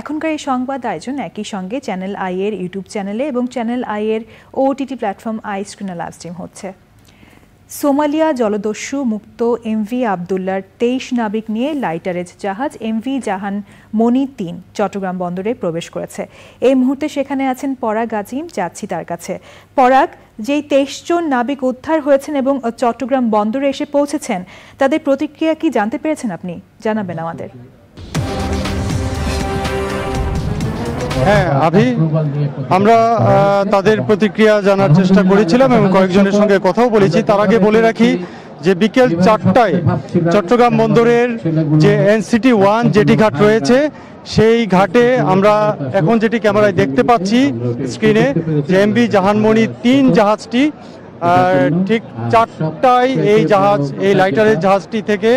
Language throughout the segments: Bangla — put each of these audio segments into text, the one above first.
এখনকার এই সংবাদ আয়োজন একই সঙ্গে চ্যানেল আই এর ইউটিউব চ্যানেলে এবং চ্যানেল আই এর ওটিটি প্ল্যাটফর্ম আই স্ক্রিনে লাইভ স্ট্রিম হচ্ছে। সোমালিয়া জলদস্যু মুক্ত এমভি আবদুল্লার ২৩ নাবিক নিয়ে লাইটারেজ জাহাজ এমভি জাহান মনি ৩ চট্টগ্রাম বন্দরে প্রবেশ করেছে। এই মুহূর্তে সেখানে আছেন পরাগ আজিম, যাচ্ছি তার কাছে। পরাগ, যেই ২৩ জন নাবিক উদ্ধার হয়েছেন এবং চট্টগ্রাম বন্দরে এসে পৌঁছেছেন, তাদের প্রতিক্রিয়া কি জানতে পেরেছেন আপনি? জানাবেন আমাদের। হ্যাঁ আভি, আমরা তাদের প্রতিক্রিয়া জানার চেষ্টা করেছিলাম এবং কয়েকজনের সঙ্গে কথাও বলেছি। তার আগে বলে রাখি যে বিকেল ৪টায় চট্টগ্রাম বন্দরের যে এনসিটি 1 জেটি ঘাট রয়েছে, সেই ঘাটে আমরা এখন যেটি ক্যামেরায় দেখতে পাচ্ছি স্ক্রিনে, যে এমভি জাহানমণি ৩ জাহাজটি ঠিক ৪টায় এই লাইটারের জাহাজটি থেকে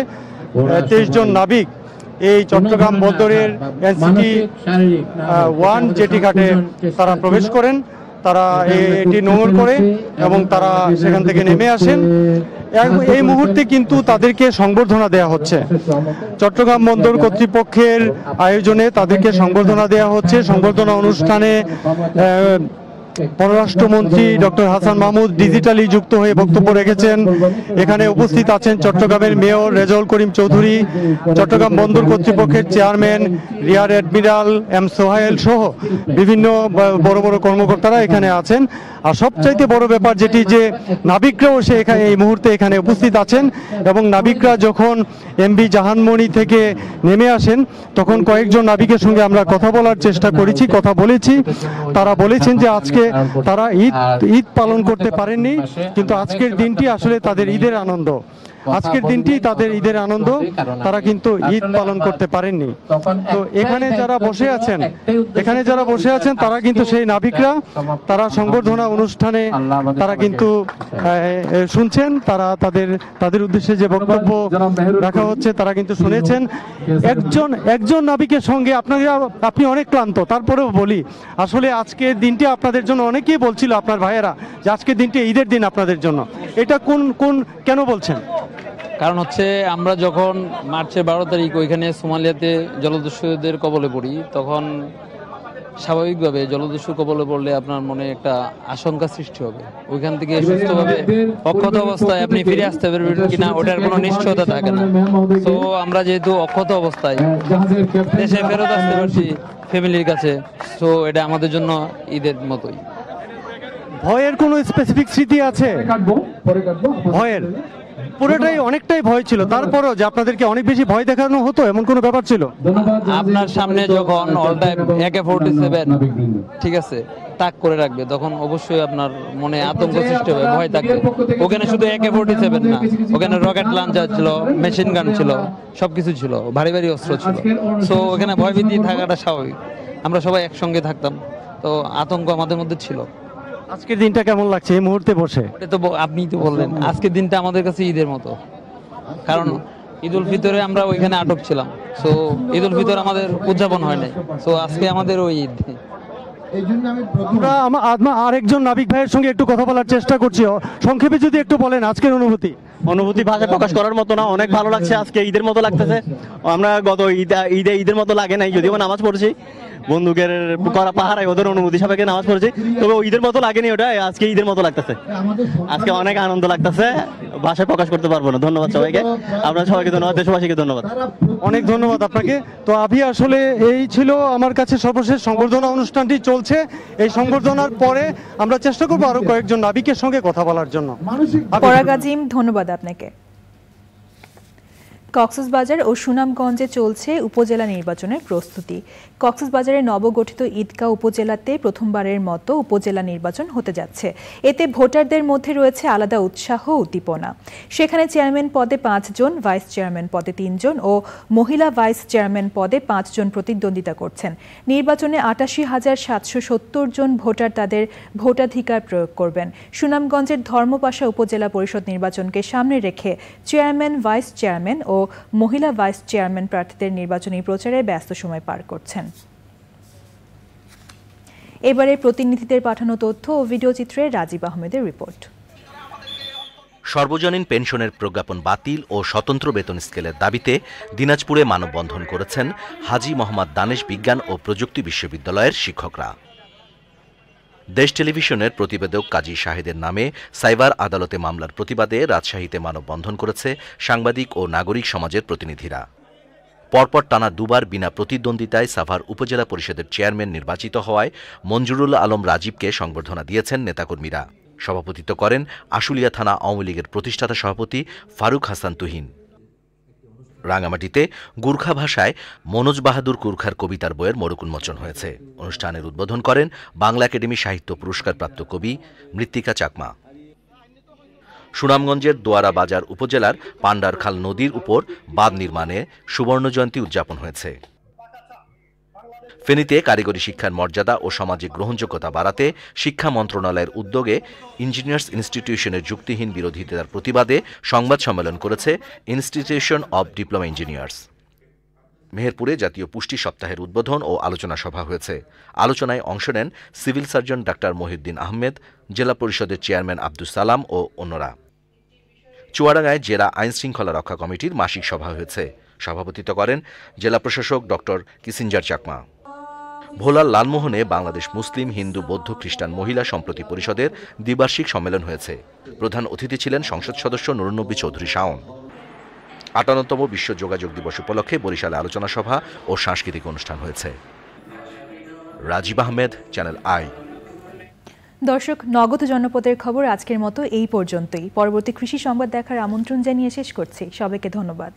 ২৩ জন নাবিক এই চট্টগ্রাম বন্দরের এনসিটি 1 জেটি ঘাটে তারা প্রবেশ করেন। তারা এটি নোঙর করে এবং তারা সেখান থেকে নেমে আসেন। এই মুহূর্তে কিন্তু তাদেরকে সংবর্ধনা দেওয়া হচ্ছে। চট্টগ্রাম বন্দর কর্তৃপক্ষের আয়োজনে তাদেরকে সংবর্ধনা দেওয়া হচ্ছে। সংবর্ধনা অনুষ্ঠানে পররাষ্ট্রমন্ত্রী ডক্টর হাসান মাহমুদ ডিজিটালি যুক্ত হয়ে বক্তব্য রেখেছেন। এখানে উপস্থিত আছেন চট্টগ্রামের মেয়র রেজাউল করিম চৌধুরী, চট্টগ্রাম বন্দর কর্তৃপক্ষের chairman rear admiral M Sohail সহ বিভিন্ন বড় বড় কর্মকর্তারা এখানে আছেন। আর সবচাইতে বড় ব্যাপার যেটি, যে নাবিকরাও এই মুহূর্তে এখানে উপস্থিত আছেন এবং নাবিকরা যখন এমভি জাহানমণি থেকে নেমে আসেন তখন কয়েকজন নাবিকের সঙ্গে আমরা কথা বলার চেষ্টা করেছি, কথা বলেছি। তারা বলেছেন যে আজকে তারা ঈদ পালন করতে পারেননি, কিন্তু আজকের দিনটি আসলে তাদের ঈদের আনন্দ। আজকের দিনটি তাদের ঈদের আনন্দ, তারা কিন্তু ঈদ পালন করতে পারেননি। তো এখানে যারা বসে আছেন তারা কিন্তু সেই নাবিকরা, তারা সংবর্ধনা অনুষ্ঠানে তারা কিন্তু শুনছেন। তারা তাদের উদ্দেশ্যে যে বক্তব্য রাখা হচ্ছে তারা কিন্তু শুনেছেন। একজন নাবিকের সঙ্গে আপনি অনেক ক্লান্ত, তারপরেও বলি আসলে আজকের দিনটি আপনাদের জন্য, অনেকেই বলছিল আপনার ভাইয়েরা যে আজকের দিনটি ঈদের দিন আপনাদের জন্য, এটা কেন বলছেন? কারণ হচ্ছে আমরা যখন মার্চের ১২ তারিখ ওইখানে সোমালিয়াতে জলদস্যুদের কবলে পড়ি, তখন স্বাভাবিকভাবে জলদস্যুর কবলে পড়লে আপনার মনে একটা আশঙ্কা সৃষ্টি হবে। ওইখান থেকে সুস্থভাবে অক্ষত অবস্থায় আপনি ফিরে আসতে পারবেন কিনা ওটার কোনো নিশ্চয়তা থাকে না। তো আমরা যেহেতু অক্ষত অবস্থায় দেশে ফেরত আসতে পারছি ফ্যামিলির কাছে, তো এটা আমাদের জন্য ঈদের মতোই। ভয়ের কোনো স্পেসিফিক স্মৃতি আছে? ভয়ের পুরোটাই অনেকটাই ভয় ছিল, তারপরও যে আপনাদেরকে অনেক বেশি ভয় দেখানো হতো এমন কোনো ব্যাপার ছিল? আপনার সামনে যখন অল টাইম AK-47 ঠিক আছে তাক করে রাখবে, তখন অবশ্যই আপনার মনে আতঙ্ক সৃষ্টি হবে, ভয় থাকবে। ওখানে শুধু AK-47 না, ওখানে রকেট লঞ্চার ছিল, মেশিন গান ছিল, সবকিছু ছিল, ভারী ভারী অস্ত্র ছিল। সো ওখানে ভয়ভীতি থাকাটা স্বাভাবিক। আমরা সবাই একসঙ্গে থাকতাম, তো আতঙ্ক আমাদের মধ্যে ছিল। আজকের দিনটা কেমন লাগছে এই মুহূর্তে বসে? তো আপনি তো বললেন আজকের দিনটা আমাদের কাছে ঈদের মতো, কারণ ঈদ উল ফিতরে আমরা ওইখানে আটক ছিলাম। সো ঈদ উল ফিতর আমাদের উদযাপন হয় নাই, সো আজকে আমাদের ওই ঈদ। আমরা আরেকজন নাবিক ভাইয়ের সঙ্গে একটু কথা বলার চেষ্টা করছি। সংক্ষেপে যদি একটু বলেন আজকের অনুভূতি ভাষায় প্রকাশ করার মতো না, অনেক ভালো লাগছে। আজকে ঈদের মতো লাগতেছে। আমরা গত ঈদের মতো লাগে নাই, যদিও নামাজ পড়ছি, বন্দুকের করা পাহারায় ওদের অনুমতি সাপেক্ষে নামাজ পড়ছি, তবে ঈদের মতো লাগেনি ওটা, আজকে ঈদের মতো লাগতেছে। আজকে অনেক আনন্দ লাগতেছে, ভাষায় প্রকাশ করতে পারবো না। ধন্যবাদ সবাইকে, আপনারা সবাইকে ধন্যবাদ, দেশবাসীকে ধন্যবাদ। অনেক ধন্যবাদ আপনাকে। তো আভি, আসলে এই ছিল আমার কাছে সর্বশেষ সংবর্ধনা অনুষ্ঠানটি চলছে। এই সংবর্ধনার পরে আমরা চেষ্টা করবো আরো কয়েকজন নাবিকের সঙ্গে কথা বলার জন্য। পরাগ আজিম, ধন্যবাদ আপনাকে। কক্সবাজার ও সুনামগঞ্জে চলছে উপজেলা নির্বাচনের প্রস্তুতি। কক্সবাজারের নবগঠিত ঈদগাঁও উপজেলাতে প্রথমবারের মতো উপজেলা নির্বাচন হতে যাচ্ছে। এতে ভোটারদের মধ্যে রয়েছে আলাদা উৎসাহ উদ্দীপনা। সেখানে চেয়ারম্যান পদে 5 জন, ভাইস চেয়ারম্যান পদে 3 জন ও মহিলা ভাইস চেয়ারম্যান পদে 5 জন প্রতিদ্বন্দ্বিতা করছেন। নির্বাচনে ৮৮,৭৭০ জন ভোটার তাদের ভোটাধিকার প্রয়োগ করবেন। সুনামগঞ্জের ধর্মপাশা উপজেলা পরিষদ নির্বাচনকে সামনে রেখে চেয়ারম্যান, ভাইস চেয়ারম্যান ও মহিলা ভাইস চেয়ারম্যান প্রার্থীদের নির্বাচনী প্রচারে ব্যস্ত সময় পার করছেন। এবারে প্রতিনিধিদের পাঠানো তথ্য ও ভিডিও চিত্রে রাজীব আহমেদের রিপোর্ট। সর্বজনীন পেনশনের প্রজ্ঞাপন বাতিল ও স্বতন্ত্র বেতন স্কেলের দাবিতে দিনাজপুরে মানববন্ধন করেছেন হাজী মোহাম্মদ দানেশ বিজ্ঞান ও প্রযুক্তি বিশ্ববিদ্যালয়ের শিক্ষকরা। দেশ টেলিভিশনের প্রতিবেদক কাজী শাহেদের নামে সাইবার আদালতে মামলার প্রতিবাদে রাজশাহীতে মানববন্ধন করেছে সাংবাদিক ও নাগরিক সমাজের প্রতিনিধিরা। পরপর টানা দুবার বিনা প্রতিদ্বন্দ্বিতায় সাভার উপজেলা পরিষদের চেয়ারম্যান নির্বাচিত হওয়ায় মঞ্জুরুল আলম রাজীবকে সংবর্ধনা দিয়েছেন নেতাকর্মীরা। সভাপতিত্ব করেন আশুলিয়া থানা আওয়ামী লীগের প্রতিষ্ঠাতা সভাপতি ফারুক হাসান তুহিন। রাঙামাটিতে গুর্খা ভাষায় মনোজ বাহাদুর গুর্খার কবিতার বইয়ের মোড়ক উন্মোচন হয়েছে। অনুষ্ঠানের উদ্বোধন করেন বাংলা একাডেমি সাহিত্য পুরস্কারপ্রাপ্ত কবি মৃত্তিকা চাকমা। সুনামগঞ্জের দোয়ারা বাজার উপজেলার পান্ডারখাল নদীর উপর বাঁধ নির্মাণে সুবর্ণ জয়ন্তী উদযাপন হয়েছে। ফেনীতে কারিগরি শিক্ষার মর্যাদা ও সামাজিক গ্রহণযোগ্যতা বাড়াতে শিক্ষা মন্ত্রণালয়ের উদ্যোগে ইঞ্জিনিয়ার্স ইনস্টিটিউশনের যুক্তিহীন বিরোধিতার প্রতিবাদে সংবাদ সম্মেলন করেছে ইনস্টিটিউশন অব ডিপ্লোমা ইঞ্জিনিয়ার্স। মেহেরপুরে জাতীয় পুষ্টি সপ্তাহের উদ্বোধন ও আলোচনা সভা হয়েছে। আলোচনায় অংশ নেন civil surgeon doctor Mohiuddin Ahmed, জেলা পরিষদের চেয়ারম্যান আব্দুস সালাম ও অন্যরা। চুয়াডাঙ্গায় জেলা আইন শৃঙ্খলা রক্ষা কমিটির মাসিক সভা হয়েছে। সভাপতিত্ব করেন জেলা প্রশাসক ডক্টর কিসিঞ্জার চাকমা। ভোলার লালমোহনে বাংলাদেশ মুসলিম, হিন্দু, বৌদ্ধ, খ্রিস্টান মহিলা সম্প্রতি পরিষদের দ্বিবার্ষিক সম্মেলন হয়েছে। প্রধান অতিথি ছিলেন সংসদ সদস্য নুরুন্নবী চৌধুরী শাওন। ৫৮তম বিশ্ব যোগাযোগ দিবস উপলক্ষে বরিশালে আলোচনা সভা ও সাংস্কৃতিক অনুষ্ঠান হয়েছে। Rajib Ahmed, channel I. দর্শক, নগদ জনপদের খবর আজকের মতো এই পর্যন্তই। পরবর্তী কৃষি সংবাদ দেখার আমন্ত্রণ জানিয়ে শেষ করছি। সবাইকে ধন্যবাদ।